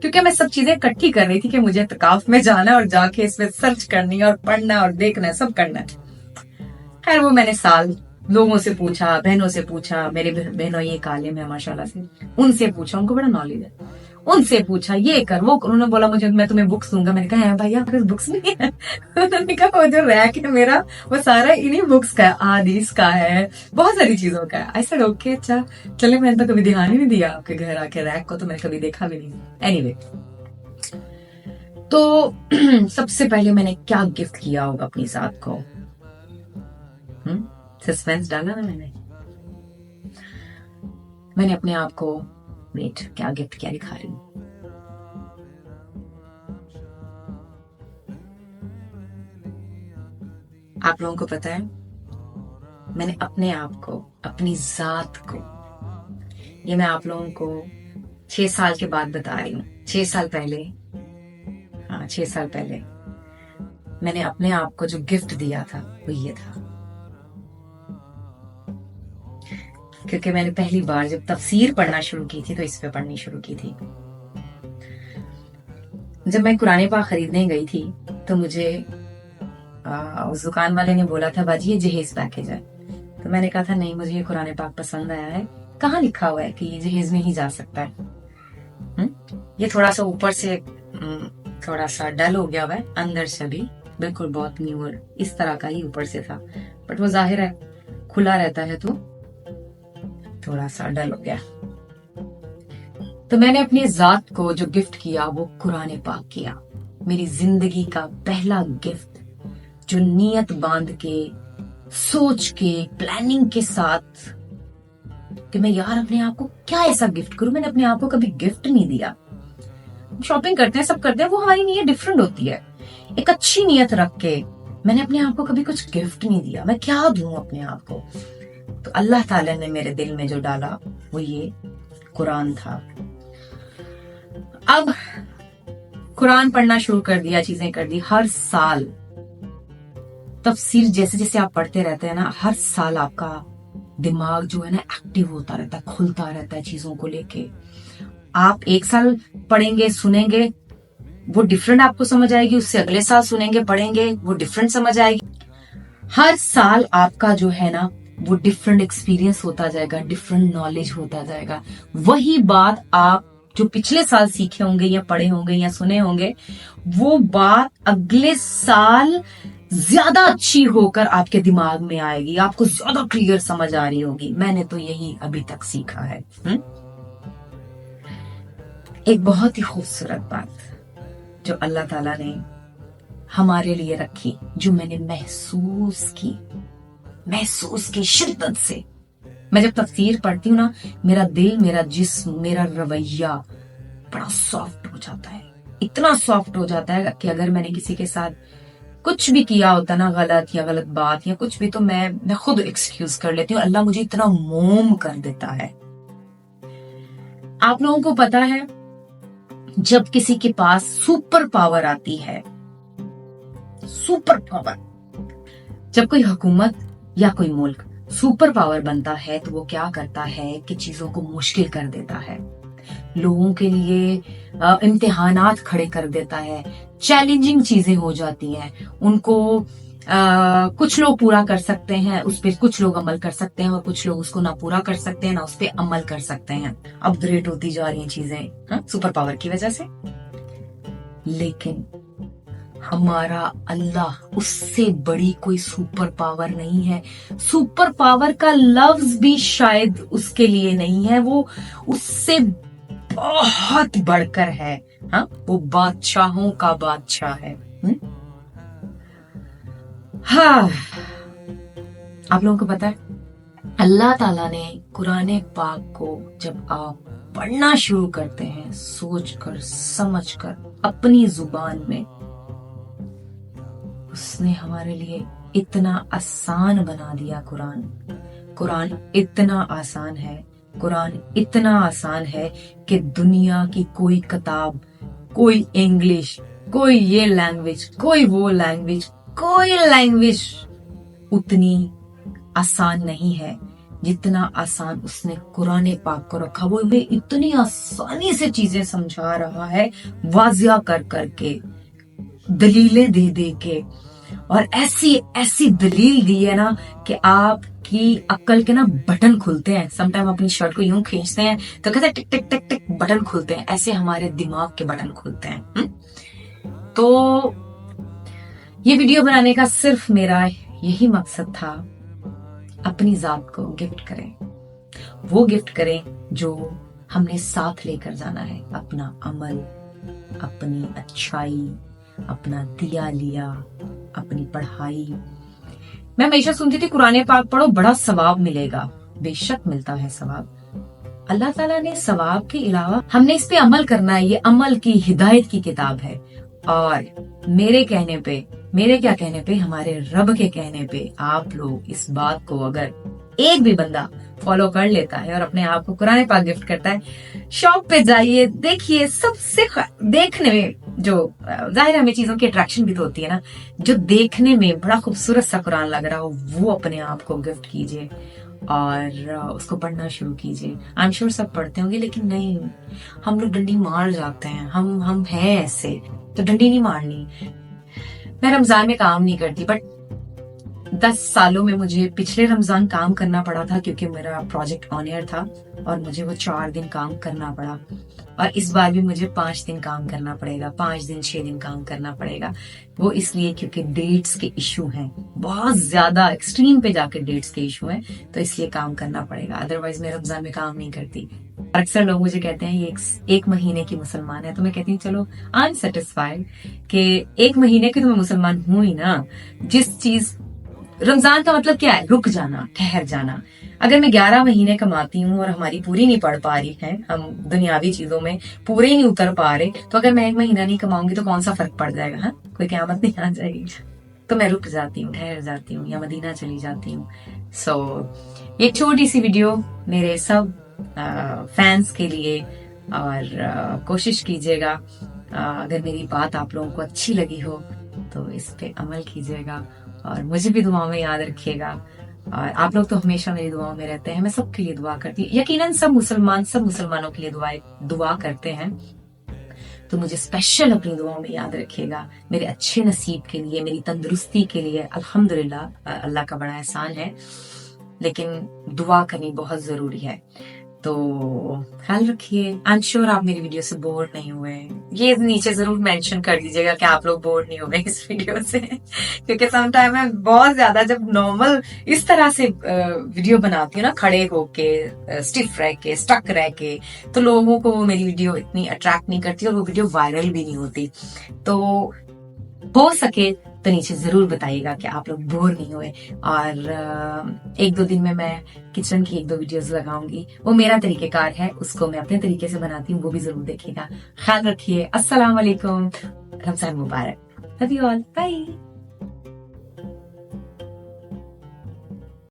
کیونکہ میں سب چیزیں اکٹھی کر رہی تھی کہ مجھے اعتکاف میں جانا ہے اور جا کے اس میں سرچ کرنی ہے اور پڑھنا ہے اور دیکھنا ہے، سب کرنا ہے. خیر وہ میں نے سال لوگوں سے پوچھا، بہنوں سے پوچھا، میرے بہنوں یہ عالم ہے ماشاءاللہ سے، ان سے پوچھا، ان کو بڑا نالج ہے، ان سے پوچھا یہ کر وہ کر. انہوں نے بولا مجھے میں تمہیں بکس دوں گا. میں نے کہا بھائی آپ کے بکس نہیں ہے؟ انہوں نے کہا وہ جو ریک ہے میرا وہ سارا انہیں بکس کا ہے، احادیث کا ہے، بہت ساری چیزوں کا ہے. ایسا اوکے اچھا چلے، میں نے تو کبھی دھیان ہی نہیں دیا آپ کے گھر آ کے ریک کو، تو میں نے کبھی دیکھا بھی نہیں. اینی وے، تو سب سے پہلے میں نے کیا گفٹ کیا ہوگا اپنی ذات کو؟ سسپینس ڈالا نا میں نے اپنے آپ کو، ویٹ کیا گفٹ کیا دکھا رہی ہوں. آپ لوگوں کو پتا ہے میں نے اپنے آپ کو، اپنی ذات کو، یہ میں آپ لوگوں کو 6 سال کے بعد بتا رہی ہوں. 6 سال پہلے، ہاں 6 سال پہلے میں نے اپنے آپ کو جو گفٹ دیا تھا وہ یہ تھا. کیونکہ میں نے پہلی بار جب تفسیر پڑھنا شروع کی تھی تو اس پہ پڑھنی شروع کی تھی. جب میں قرآن پاک خریدنے گئی تھی تو مجھے اس دکان والے نے بولا تھا باجی یہ جہیز پیکج ہے. تو میں نے کہا تھا نہیں مجھے یہ قرآن پاک پسند آیا ہے. کہاں لکھا ہوا ہے کہ یہ جہیز میں ہی جا سکتا ہے؟ یہ تھوڑا سا اوپر سے تھوڑا سا ڈل ہو گیا ہوا ہے، اندر سے بھی بالکل بہت نیور اس طرح کا ہی اوپر سے تھا، بٹ وہ ظاہر ہے کھلا رہتا ہے تو تھوڑا سا ڈل ہو گیا. تو میں نے اپنی ذات کو جو گفٹ کیا وہ قرآن پاک کیا. میری زندگی کا پہلا گفٹ جو نیت باندھ کے، سوچ کے، پلاننگ کے ساتھ کہ میں یار اپنے آپ کو کیا ایسا گفٹ کروں. میں نے اپنے آپ کو کبھی گفٹ نہیں دیا. شاپنگ کرتے ہیں، سب کرتے ہیں، وہ ہماری نیت ڈفرنٹ ہوتی ہے. ایک اچھی نیت رکھ کے میں نے اپنے آپ کو کبھی کچھ گفٹ نہیں دیا. میں کیا دوں اپنے آپ کو؟ تو اللہ تعالیٰ نے میرے دل میں جو ڈالا وہ یہ قرآن تھا. اب قرآن پڑھنا شروع کر دیا، چیزیں کر دی. ہر سال تفسیر جیسے جیسے آپ پڑھتے رہتے ہیں نا، ہر سال آپ کا دماغ جو ہے نا ایکٹیو ہوتا رہتا ہے، کھلتا رہتا ہے چیزوں کو لے کے. آپ ایک سال پڑھیں گے، سنیں گے، وہ ڈفرنٹ آپ کو سمجھ آئے گی. اس سے اگلے سال سنیں گے، پڑھیں گے، وہ ڈفرنٹ سمجھ آئے گی. ہر سال آپ کا جو ہے نا وہ ڈفرنٹ ایکسپیرینس ہوتا جائے گا، ڈفرنٹ نالج ہوتا جائے گا. وہی بات آپ جو پچھلے سال سیکھے ہوں گے یا پڑھے ہوں گے یا سنے ہوں گے، وہ بات اگلے سال زیادہ اچھی ہو کر آپ کے دماغ میں آئے گی، آپ کو زیادہ کلیئر سمجھ آ رہی ہوگی. میں نے تو یہی ابھی تک سیکھا ہے. ایک بہت ہی خوبصورت بات جو اللہ تعالیٰ نے ہمارے لیے رکھی، جو میں نے محسوس کی شدت سے. میں جب تفسیر پڑھتی ہوں نا، میرا دل، میرا جسم، میرا رویہ بڑا سافٹ ہو جاتا ہے. اتنا سافٹ ہو جاتا ہے کہ اگر میں نے کسی کے ساتھ کچھ بھی کیا ہوتا نا، غلط بات یا کچھ بھی، تو میں خود ایکسکیوز کر لیتی ہوں. اللہ مجھے اتنا موم کر دیتا ہے. آپ لوگوں کو پتا ہے جب کسی کے پاس سپر پاور آتی ہے، سپر پاور، جب کوئی حکومت یا کوئی ملک سپر پاور بنتا ہے تو وہ کیا کرتا ہے کہ چیزوں کو مشکل کر دیتا ہے، لوگوں کے لیے امتحانات کھڑے کر دیتا ہے، چیلنجنگ چیزیں ہو جاتی ہیں. ان کو کچھ لوگ پورا کر سکتے ہیں، اس پہ کچھ لوگ عمل کر سکتے ہیں، اور کچھ لوگ اس کو نہ پورا کر سکتے ہیں نہ اس پہ عمل کر سکتے ہیں. اپ گریڈ ہوتی جا رہی ہیں چیزیں سپر پاور کی وجہ سے. لیکن ہمارا اللہ، اس سے بڑی کوئی سپر پاور نہیں ہے. سپر پاور کا لفظ بھی شاید اس کے لیے نہیں ہے، وہ اس سے بہت بڑھ کر ہے. وہ بادشاہوں کا بادشاہ ہے. ہاں، آپ لوگوں کو پتا ہے اللہ تعالیٰ نے قرآن پاک کو جب آپ پڑھنا شروع کرتے ہیں، سوچ کر سمجھ کر اپنی زبان میں، اس نے ہمارے لیے اتنا آسان بنا دیا. قرآن اتنا آسان ہے، قرآن اتنا آسان ہے کہ دنیا کی کوئی کتاب، کوئی انگلش، کوئی یہ لینگویج، کوئی وہ لینگویج، کوئی لینگویج اتنی آسان نہیں ہے جتنا آسان اس نے قرآن پاک کو رکھا، وہ ہمیں اتنی آسانی سے چیزیں سمجھا رہا ہے، واضح کر کر کے، دلیلیں دے دے کے، اور ایسی ایسی دلیل دی ہے نا کہ آپ کی عقل کے نا بٹن کھلتے ہیں. سم ٹائم اپنی شرٹ کو یوں کھینچتے ہیں تو کہتے ہیں ٹک ٹک ٹک ٹک بٹن کھلتے ہیں، ایسے ہمارے دماغ کے بٹن کھلتے ہیں. تو یہ ویڈیو بنانے کا صرف میرا یہی مقصد تھا، اپنی ذات کو گفٹ کریں، وہ گفٹ کریں جو ہم نے ساتھ لے کر جانا ہے، اپنا عمل، اپنی اچھائی، اپنا دیا لیا، اپنی پڑھائی. میں ہمیشہ سنتی تھی قرآن پاک پڑھو بڑا ثواب ملے گا. بے شک ملتا ہے ثواب. اللہ تعالیٰ نے ثواب کے علاوہ ہم نے اس پہ عمل کرنا ہے. یہ عمل کی ہدایت کی کتاب ہے، اور میرے کہنے پہ، میرے کیا کہنے پہ، ہمارے رب کے کہنے پہ آپ لوگ اس بات کو اگر ایک بھی بندہ فالو کر لیتا ہے اور اپنے آپ کو قرآن پاک گفٹ کرتا ہے، شاپ پہ جائیے، دیکھیے. سب سے دیکھنے میں جو ظاہر ہمیں چیزوں کی اٹریکشن بھی تو ہوتی ہے نا، جو دیکھنے میں بڑا خوبصورت سا قرآن لگ رہا ہو وہ اپنے آپ کو گفٹ کیجیے اور اس کو پڑھنا شروع کیجیے. آئی ایم شیور سب پڑھتے ہوں گے، لیکن نہیں، ہم لوگ ڈنڈی مار جاتے ہیں. ہم ہیں ایسے، تو ڈنڈی نہیں مارنی. میں رمضان میں کام نہیں کرتی، بٹ 10 سالوں میں مجھے پچھلے رمضان کام کرنا پڑا تھا کیونکہ میرا پروجیکٹ آن ایئر تھا اور مجھے وہ 4 دن کام کرنا پڑا. اور اس بار بھی مجھے 5 دن کام کرنا پڑے گا، 5 دن 6 دن کام کرنا پڑے گا. وہ اس لیے کیونکہ ڈیٹس کے ایشو ہیں، بہت زیادہ ایکسٹریم پہ جا کے ڈیٹس کے ایشو ہیں، تو اس لیے کام کرنا پڑے گا. ادروائز میں رمضان میں کام نہیں کرتی. اور اکثر لوگ مجھے کہتے ہیں یہ ایک مہینے کی مسلمان ہے، تو میں کہتی ہوں چلو آئی ایم سیٹسفائیڈ کہ 1 مہینے کی تو میں مسلمان ہوں ہی نا. جس چیز رمضان کا مطلب کیا ہے؟ رک جانا، ٹھہر جانا. اگر میں 11 مہینے کماتی ہوں اور ہماری پوری نہیں پڑ پا رہی ہے، ہم دنیاوی چیزوں میں پورے نہیں اتر پا رہے، تو اگر میں 1 مہینہ نہیں کماؤں گی تو کون سا فرق پڑ جائے گا؟ ہاں، کوئی قیامت نہیں آ جائے گی. تو میں رک جاتی ہوں، ٹھہر جاتی ہوں، یا مدینہ چلی جاتی ہوں. سو یہ چھوٹی سی ویڈیو میرے سب فینس کے لیے، اور کوشش کیجیے گا اگر میری بات آپ لوگوں کو اچھی لگی ہو تو اس پہ عمل کیجیے گا، اور مجھے بھی دعاؤں میں یاد رکھیے گا. اور آپ لوگ تو ہمیشہ میری دعاؤں میں رہتے ہیں. میں سب کے لیے دعا کرتی ہوں، یقیناً سب مسلمانوں کے لیے دعا کرتے ہیں. تو مجھے اسپیشل اپنی دعاؤں میں یاد رکھیے گا، میرے اچھے نصیب کے لیے، میری تندرستی کے لیے. الحمدللہ اللہ کا بڑا احسان ہے، لیکن دعا کرنی بہت ضروری ہے. تو خیال رکھیے. آئی ایم شیور آپ میری ویڈیو سے بور نہیں ہوئے. یہ نیچے ضرور مینشن کر دیجیے گا کہ آپ لوگ بور نہیں ہوئے اس ویڈیو سے، کیونکہ سم ٹائم میں بہت زیادہ جب نارمل اس طرح سے ویڈیو بناتی ہوں نا، کھڑے ہو کے، اسٹف رہ کے، اسٹک رہ کے، تو لوگوں کو میری ویڈیو اتنی اٹریکٹ نہیں کرتی اور وہ ویڈیو وائرل بھی نہیں ہوتی. تو ہو سکے تو نیچے ضرور بتائیے گا کہ آپ لوگ بور نہیں ہوئے. اور 1-2 دن میں کچن کی 1-2 ویڈیوز لگاؤں گی. وہ میرا طریقہ کار ہے، اس کو میں اپنے طریقے سے بناتی ہوں، وہ بھی ضرور دیکھیے گا. خیال رکھیے. السلام علیکم. رمضان مبارک. Love you all. بائے.